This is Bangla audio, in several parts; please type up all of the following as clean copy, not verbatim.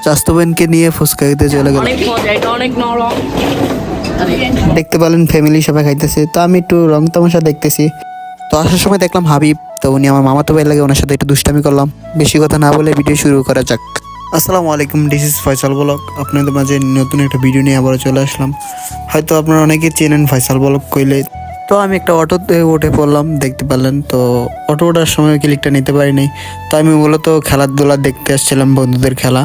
চাচাতো বোনকে নিয়ে ফুচকা খেতে চলে গেল। দেখতে পেলেন ফ্যামিলি সবাই খাইতেছে, তো আমি একটু রং তামাশা দেখতেছি। তো আসার সময় দেখলাম হাবিব, তো উনি আমার মামাতো ভাই লাগে, ওনার সাথে একটু দুষ্টামি করলাম। বেশি কথা না বলে ভিডিও শুরু করা যাক। আসসালামু আলাইকুম, দিস ইজ ফয়সাল ব্লগ। আপনাদের মাঝে নতুন একটা ভিডিও নিয়ে আবারও চলে আসলাম। হয়তো আপনারা অনেকে চেনেন ফয়সাল ব্লগ কইলে। তো আমি একটা অটোতে উঠে পড়লাম, দেখতে পারলেন। তো অটো ওঠার সময় ক্লিকটা নিতে পারিনি। তো আমি মূলত খেলাধুলা দেখতে আসছিলাম, বন্ধুদের খেলা।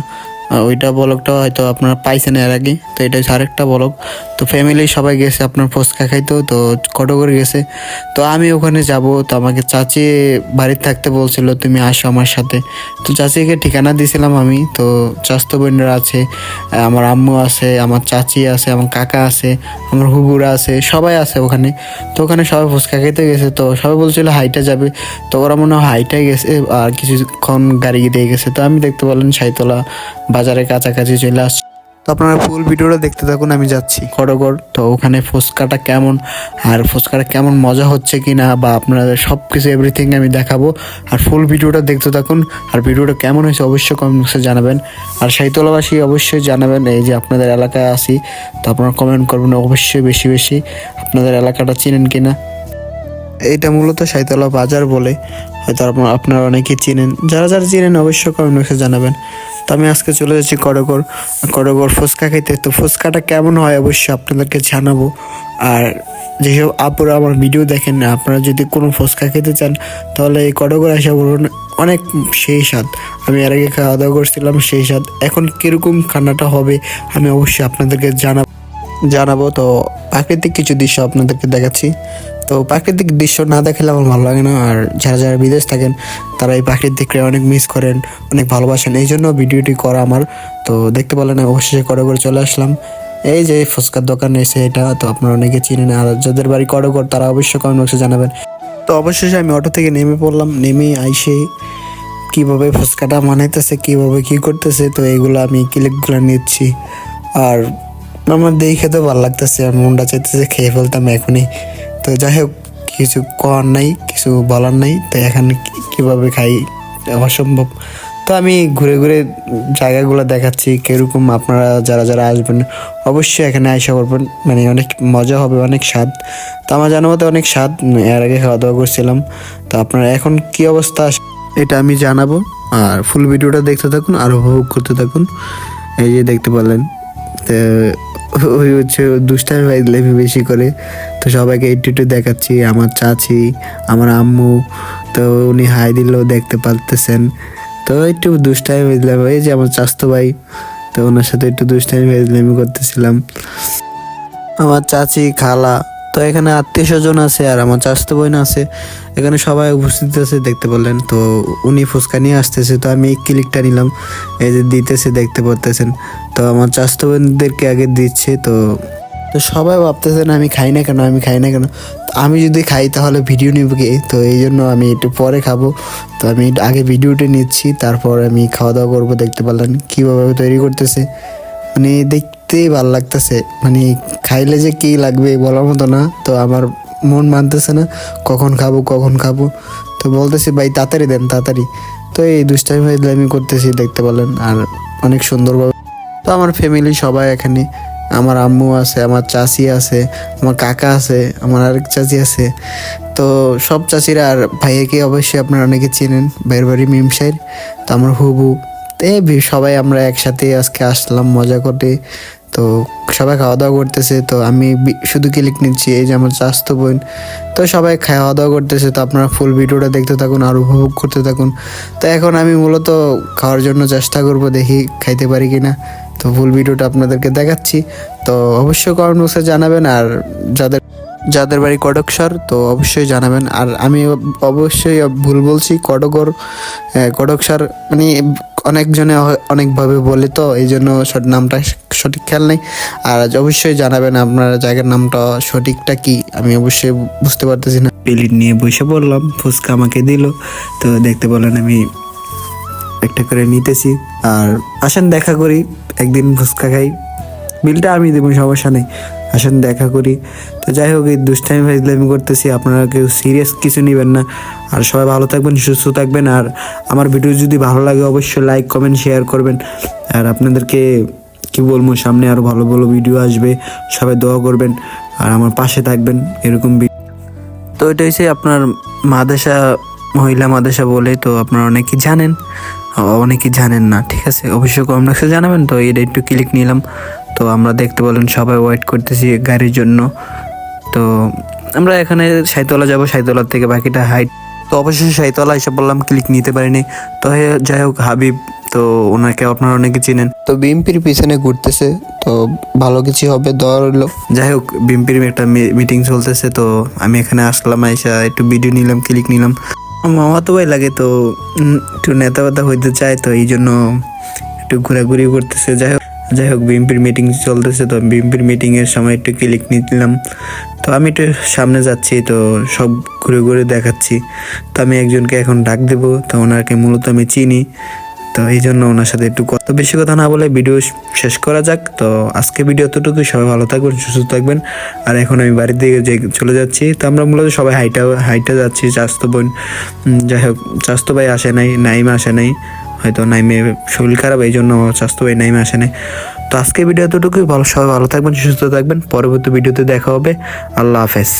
ওইটা ব্লগটা হয়তো আপনারা পাইছেন এর আগে। তো এটা হচ্ছে আরেকটা ব্লগ। তো ফ্যামিলি সবাই গেছে আপনার ফুচকা খাইতো, তো কটকর গেছে। তো আমি ওখানে যাব, তো আমাকে চাচি বাড়িতে থাকতে বলছিল, তুমি আসো আমার সাথে। তো চাচিকে ঠিকানা দিয়েছিলাম আমি। তো চাচাতো বোনরা আছে, আমার আম্মু আছে, আমার চাচি আছে, আমার কাকা আছে, আমার হুবুরা আছে, সবাই আছে ওখানে। তো ওখানে সবাই ফুচকা খেতে গেছে। তো সবাই বলছিল হাইটা যাবে, তো ওরা মনে হয় হাইটাই গেছে আর কিছুক্ষণ গাড়ি দিয়ে গেছে। তো আমি দেখতে পেলাম সাইতলা বাজারের কাছাকাছি চলে আসছি। তো আপনারা ফুল ভিডিওটা দেখতে থাকুন, আমি যাচ্ছি খড়গড়। তো ওখানে ফুচকাটা কেমন আর ফুচকাটা কেমন মজা হচ্ছে কিনা, বা আপনাদের সব কিছু এভরিথিং আমি দেখাবো। আর ফুল ভিডিওটা দেখতে থাকুন। আর ভিডিওটা কেমন হয়েছে অবশ্যই কমেন্ট বক্সে জানাবেন। আর সাইতলাবাসী অবশ্যই জানাবেন, এই যে আপনাদের এলাকায় আসি, তো আপনারা কমেন্ট করবেন অবশ্যই বেশি বেশি আপনাদের এলাকাটা চিনেন কিনা। এইটা মূলত সাইতলা বাজার বলে, হয়তো আপনারা অনেকেই চিনেন। যারা যারা চিনেন অবশ্যই কমেন্ট বক্সে জানাবেন। তো আমি আজকে চলে যাচ্ছি কড়গড় ফুচকা খাইতে। তো ফুচকাটা কেমন হয় অবশ্যই আপনাদেরকে জানাবো। আর যেসব আপুরা আমার ভিডিও দেখেন না, আপনারা যদি কোনো ফুচকা খেতে চান তাহলে এই কড়গড় আসা বলুন, অনেক সেই স্বাদ। আমি এর আগে খাওয়া দাওয়া করছিলাম, সেই স্বাদ। এখন কীরকম খানাটা হবে আমি অবশ্যই আপনাদেরকে জানাবো। তো প্রাকৃতিক কিছু দৃশ্য আপনাদেরকে দেখাচ্ছি। তো প্রাকৃতিক দৃশ্য না দেখালে আমার ভালো লাগে না। আর যারা যারা বিদেশ থাকেন তারা এই প্রাকৃতিককে অনেক মিস করেন, অনেক ভালোবাসেন, এই জন্য ভিডিওটি করা আমার। তো দেখতে পেলেন অবশেষে করে চলে আসলাম। এই যে ফুচকার দোকান এসে এটা, তো আপনারা অনেকে চিনেন। আর যাদের বাড়ি কড়গড় তারা অবশ্যই কমেন্ট বক্সে জানাবেন। তো অবশেষে আমি অটো থেকে নেমে পড়লাম। নেমে আইসে কীভাবে ফুচকাটা বানাইতেছে, কীভাবে কী করতেছে, তো এইগুলো আমি ক্লিপগুলো নিচ্ছি। আর আমার দেখে তো ভালো লাগতেছে, আর মনটা চাইতেছে খেয়ে ফেলতাম এখনই। তো যাই হোক, কিছু করার নাই, কিছু বলার নাই। তো এখন কীভাবে খাই অসম্ভব। তো আমি ঘুরে ঘুরে জায়গাগুলো দেখাচ্ছি কীরকম। আপনারা যারা যারা আসবেন অবশ্যই এখানে আইসা করবেন, মানে অনেক মজা হবে, অনেক স্বাদ। তো আমার জানার মতো অনেক স্বাদ, এর আগে খাওয়া দাওয়া করছিলাম। তো আপনারা এখন কী অবস্থা এটা আমি জানাবো। আর ফুল ভিডিওটা দেখতে থাকুন আর উপভোগ করতে থাকুন। এই যে দেখতে পেলেন, তো ওই হচ্ছে দুষ্টামি ভাইলেমি বেশি করে। তো সবাইকে একটু দেখাচ্ছি, আমার চাচি, আমার আম্মু। তো উনি হাই দিলেও দেখতে পারতেছেন। তো একটু দুষ্টামি ভাইলাম, এই যে আমার চাচাতো ভাই, তো ওনার সাথে একটু দুষ্টামি ভাইলামি করতেছিলাম। আমার চাচি, খালা, তো এখানে আত্মীয় স্বজন আছে, আর আমার চাচাতো বোন আছে, এখানে সবাই উপস্থিত আছে দেখতে পারলেন। তো উনি ফুচকা নিয়ে আসতেছে, তো আমি ক্লিকটা নিলাম, এই যে দিতেছে দেখতে পারতেছেন। তো আমার চাচাতো বোনদেরকে আগে দিচ্ছে। তো তো সবাই ভাবতেছেন আমি খাই না কেন, আমি খাই না কেন। আমি যদি খাই তাহলে ভিডিও নিব কে, তো এই জন্য আমি একটু পরে খাবো। তো আমি আগে ভিডিওটা নিচ্ছি, তারপর আমি খাওয়া দাওয়া করবো। দেখতে পারলেন কীভাবে তৈরি করতেছে, মানে দেখতেই ভালো লাগতেছে। মানে খাইলে যে কী লাগবে বলার মতো না। তো আমার মন মানতেছে না কখন খাবো। তো বলতেছি ভাই তাড়াতাড়ি দেন, তাড়াতাড়ি। তো এই দুষ্টামি আমি করতেছি দেখতে পেলেন, আর অনেক সুন্দরভাবে। তো আমার ফ্যামিলি সবাই এখানে, আমার আম্মু আছে, আমার চাচি আছে, আমার কাকা আছে, আমার আরেক চাচি আছে। তো সব চাচিরা আর ভাইয়াকে অবশ্যই আপনারা অনেকে চেনেন, ভাইয়ের বাড়ি মিমসাইর। তো আমার হুবু, সবাই আমরা একসাথে আজকে আসলাম মজা করতে। তো সবাই খাওয়া দাওয়া করতেছে, তো আমি শুধু ক্লিক নিচ্ছি। এই যে আমার চাচাতো বোন, তো সবাই খাওয়া দাওয়া করতেছে। তো আপনারা ফুল ভিডিওটা দেখতে থাকুন আর উপভোগ করতে থাকুন। তো এখন আমি মূলত খাওয়ার জন্য চেষ্টা করব, দেখি খাইতে পারি কিনা। তো ফুল ভিডিওটা আপনাদেরকে দেখাচ্ছি। তো অবশ্যই কমেন্ট বক্সে জানাবেন। আর যাদের যাদের বাড়ি কটকসর তো অবশ্যই জানাবেন। আর আমি অবশ্যই ভুল বলছি, কটকসর মানে অনেকজনে অনেকভাবে বলে, তো এই জন্য নামটা সঠিক খেয়াল নেই। আর অবশ্যই জানাবেন আপনার জায়গার নামটা সঠিকটা কি, আমি অবশ্যই বুঝতে পারতেছি না। প্লেট নিয়ে বসে পড়লাম, ফুচকা আমাকে দিল। তো দেখতে বলেন আমি একটা করে নিতেছি। আর আসেন দেখা করি একদিন, ফুচকা খাই, বিলটা আমি দেবো, সমস্যা নেই। আসেন দেখা করি। তো যাই হোক, এই দুষ্টামি ফাইজলামি করতেছি, আপনারা কেউ সিরিয়াস কিছু নেবেন না। আর সবাই ভালো থাকবেন, সুস্থ থাকবেন। আর আমার ভিডিও যদি ভালো লাগে অবশ্যই লাইক কমেন্ট শেয়ার করবেন। আর আপনাদেরকে কি বলবো, সামনে আরও ভালো ভালো ভিডিও আসবে, সবাই দোয়া করবেন আর আমার পাশে থাকবেন এরকম। তো এটা হচ্ছে আপনার মাদ্রাসা, মহিলা মাদ্রাসা বলে, তো আপনারা অনেকেই জানেন, অনেকেই জানেন না, ঠিক আছে? অবশ্যই কমেন্ট বক্সে জানাবেন। তো এটা একটু ক্লিক নিলাম, তো আমরা দেখতে পেলেন সবাই ওয়েট করতেছি গাড়ির জন্য। তো আমরা এখানে সাইতলা যাব, সাইতলার থেকে বাকিটা হাইট। তো অবশ্যই সাইতলা এসে বললাম, ক্লিক নিতে পারিনি। তো যাই হোক, হাবিব, তো ওনাকে আপনারা অনেকে চিনেন। তো বিএমপির পিছনে ঘুরতেছে, তো ভালো কিছু হবে দোয়া রইল। যাই হোক, বিএমপির একটা মিটিং চলতেছে, তো আমি এখানে আসলাম, আইসা একটু ভিডিও নিলাম, ক্লিক নিলাম। মামা তো ভাই লাগে, তো একটু নেতা বেতা হইতে চায়, তো এই জন্য একটু ঘোরাঘুরি করতেছে। যাই হোক বিএমপির মিটিং চলতেছে, তো বিএমপির মিটিংয়ের সময় একটু ক্লিক নিলাম। তো আমি একটু সামনে যাচ্ছি, তো সব ঘুরে ঘুরে দেখাচ্ছি। তো আমি একজনকে এখন ডাক দেবো, তো ওনাকে মূলত আমি চিনি, তো এই জন্য ওনার সাথে একটু কথা, বেশি কথা না বলে ভিডিও শেষ করা যাক। তো আজকে ভিডিও এতটুকুই, সবাই ভালো থাকবেন, সুস্থ থাকবেন। আর এখন আমি বাড়ির দিকে চলে যাচ্ছি। তো আমরা মূলত সবাই হাইটা যাচ্ছি। চাস্তো বোন, যাই হোক, চাস্তো ভাই আসে নাই, নাইম আসে নাই, হয়তো নাইমে শরীর খারাপ, এই জন্য চাস্তো ভাই নাইমে আসে নাই। তো আজকে ভিডিও এতটুকুই, সবাই ভালো থাকবেন, সুস্থ থাকবেন। পরবর্তী ভিডিওতে দেখা হবে। আল্লাহ হাফেজ।